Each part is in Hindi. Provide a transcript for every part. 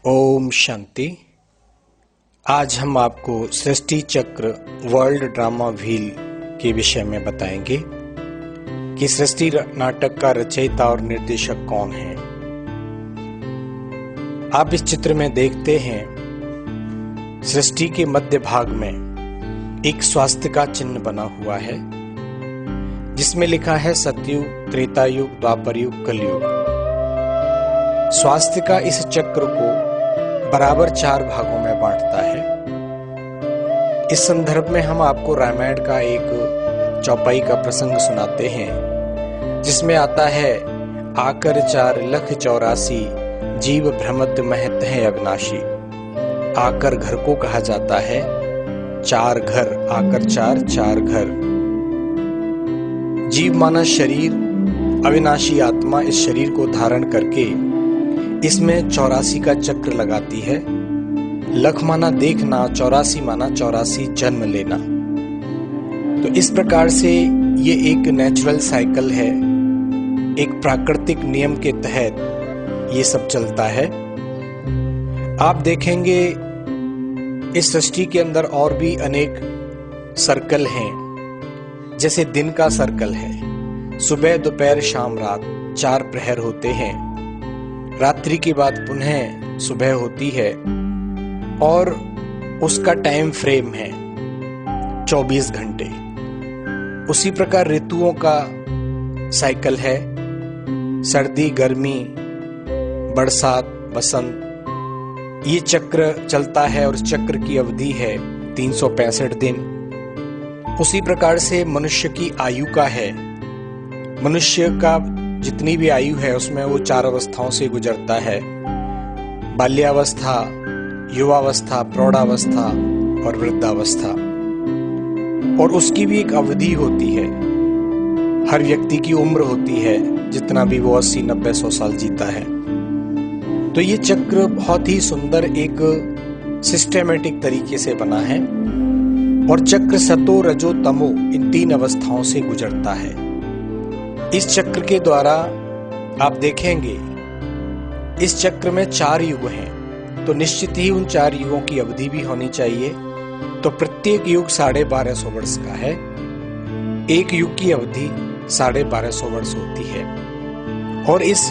ओम शांति। आज हम आपको सृष्टि चक्र वर्ल्ड ड्रामा व्हील के विषय में बताएंगे कि सृष्टि नाटक का रचयिता और निर्देशक कौन है। आप इस चित्र में देखते हैं, सृष्टि के मध्य भाग में एक स्वास्तिक का चिन्ह बना हुआ है जिसमें लिखा है सतयुग, त्रेतायुग, द्वापर युग, कलयुग। स्वास्तिक का इस चक्र को बराबर 4 भागों में बांटता है। इस संदर्भ में हम आपको रामायण का एक चौपाई का प्रसंग सुनाते हैं जिसमें आता है, आकर 4 लख 84 जीव भ्रमत महत है अविनाशी। आकर घर को कहा जाता है 4 घर, आकर 4 घर। जीव माना शरीर, अविनाशी आत्मा इस शरीर को धारण करके इसमें 84 का चक्र लगाती है। लख माना देखना, 84 माना 84 जन्म लेना। तो इस प्रकार से ये एक नेचुरल साइकिल है, एक प्राकृतिक नियम के तहत ये सब चलता है। आप देखेंगे इस सृष्टि के अंदर और भी अनेक सर्कल हैं, जैसे दिन का सर्कल है, सुबह दोपहर शाम रात 4 प्रहर होते हैं। रात्रि के बाद पुनः सुबह होती है और उसका टाइम फ्रेम है 24 घंटे। उसी प्रकार ऋतुओं का साइकिल है, सर्दी, गर्मी, बरसात, बसंत। ये चक्र चलता है और इस चक्र की अवधि है 365 दिन। उसी प्रकार से मनुष्य की आयु का है, मनुष्य का जितनी भी आयु है उसमें वो 4 अवस्थाओं से गुजरता है, बाल्यावस्था, युवावस्था, प्रौढ़ावस्था और वृद्धावस्था। और उसकी भी एक अवधि होती है, हर व्यक्ति की उम्र होती है, जितना भी वो 80, 90, 100 साल जीता है। तो ये चक्र बहुत ही सुंदर एक सिस्टेमेटिक तरीके से बना है और चक्र सतो, रजो, तमो इन 3 अवस्थाओं से गुजरता है। इस चक्र के द्वारा आप देखेंगे इस चक्र में 4 युग हैं, तो निश्चित ही उन 4 युगों की अवधि भी होनी चाहिए। तो प्रत्येक युग 1250 वर्ष का है। एक युग की अवधि 1250 वर्ष होती है। और इस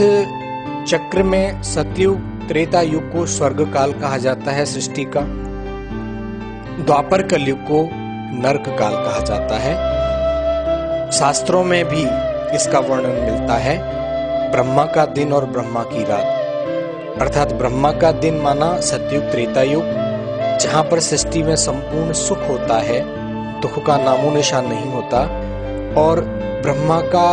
चक्र में सतयुग, त्रेता युग को स्वर्ग काल कहा जाता है सृष्टि का, द्वापर कलयुग को नरक काल कहा जाता है। शास्त्रों में भी इसका वर्णन मिलता है, ब्रह्मा का दिन और ब्रह्मा की रात। अर्थात ब्रह्मा का दिन माना सतयुग, त्रेता युग, जहां पर सृष्टि में संपूर्ण सुख होता है, दुख का नामो निशान नहीं होता। और ब्रह्मा का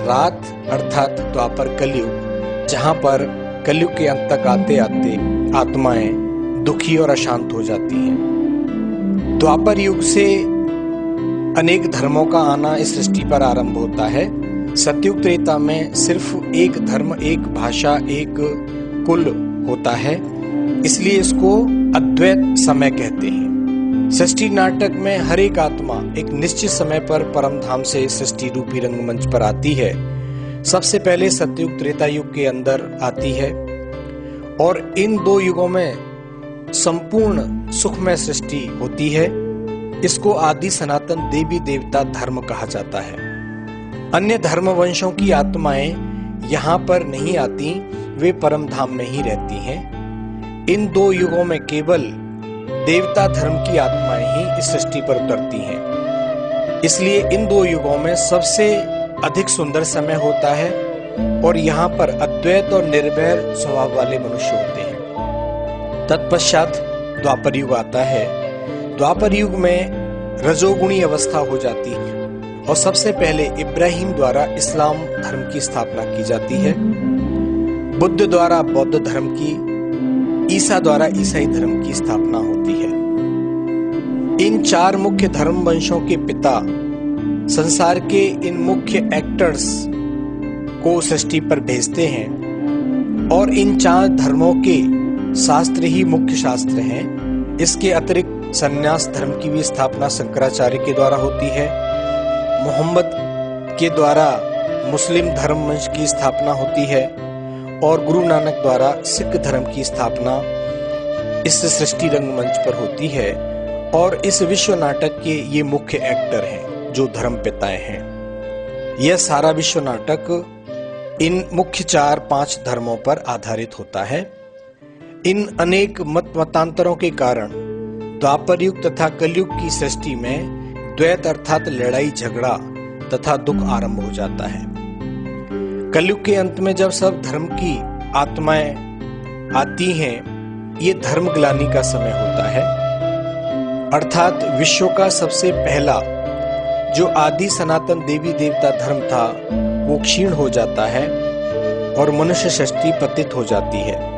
रात अर्थात द्वापर कलयुग, जहां पर कलयुग के अंत तक आते आते आत्माएं दुखी और अशांत हो जाती हैं। द्वापर युग से अनेक धर्मों का आना इस सृष्टि पर आरंभ होता है। सतयुग, त्रेता में सिर्फ एक धर्म, एक भाषा, एक कुल होता है, इसलिए इसको अद्वैत समय कहते हैं। सृष्टि नाटक में हर एक आत्मा एक निश्चित समय पर परम धाम से सृष्टि रूपी रंगमंच पर आती है। सबसे पहले सतयुग, त्रेता युग के अंदर आती है और इन 2 युगों में संपूर्ण सुखमय सृष्टि होती है। इसको आदि सनातन देवी देवता धर्म कहा जाता है। अन्य धर्म वंशों की आत्माएं यहाँ पर नहीं आती, वे परम धाम में ही रहती हैं। इन 2 युगों में केवल देवता धर्म की आत्माएं ही इस सृष्टि पर उतरती हैं। इसलिए इन 2 युगों में सबसे अधिक सुंदर समय होता है और यहाँ पर अद्वैत और निर्वैर स्वभाव वाले मनुष्य होते हैं। तत्पश्चात द्वापर युग आता है। द्वापर युग में रजोगुणी अवस्था हो जाती है और सबसे पहले इब्राहिम द्वारा इस्लाम धर्म की स्थापना की जाती है, बुद्ध द्वारा बौद्ध धर्म की, ईसा द्वारा ईसाई धर्म की स्थापना होती है। इन 4 मुख्य धर्म वंशों के पिता संसार के इन मुख्य एक्टर्स को सृष्टि पर भेजते हैं और इन 4 धर्मों के शास्त्र ही मुख्य शास्त्र हैं। इसके अतिरिक्त संन्यास धर्म की भी स्थापना शंकराचार्य के द्वारा होती है। मोहम्मद के द्वारा मुस्लिम धर्म वंश की स्थापना होती है और गुरु नानक द्वारा सिख धर्म की स्थापना इस सृष्टि रंगमंच पर होती है और इस विश्व नाटक के ये मुख्य एक्टर हैं जो धर्म पिताएं हैं। यह सारा विश्व नाटक इन मुख्य 4-5 धर्मों पर आधारित होता है। इन अनेक मतांतरों के कारण द्वापर युग तथा कलयुग की सृष्टि में द्वैत अर्थात लड़ाई झगड़ा तथा दुख आरंभ हो जाता है। कलयुग के अंत में जब सब धर्म की आत्माएं आती हैं, ये धर्म ग्लानि का समय होता है, अर्थात विश्व का सबसे पहला जो आदि सनातन देवी देवता धर्म था वो क्षीण हो जाता है और मनुष्य सृष्टि पतित हो जाती है।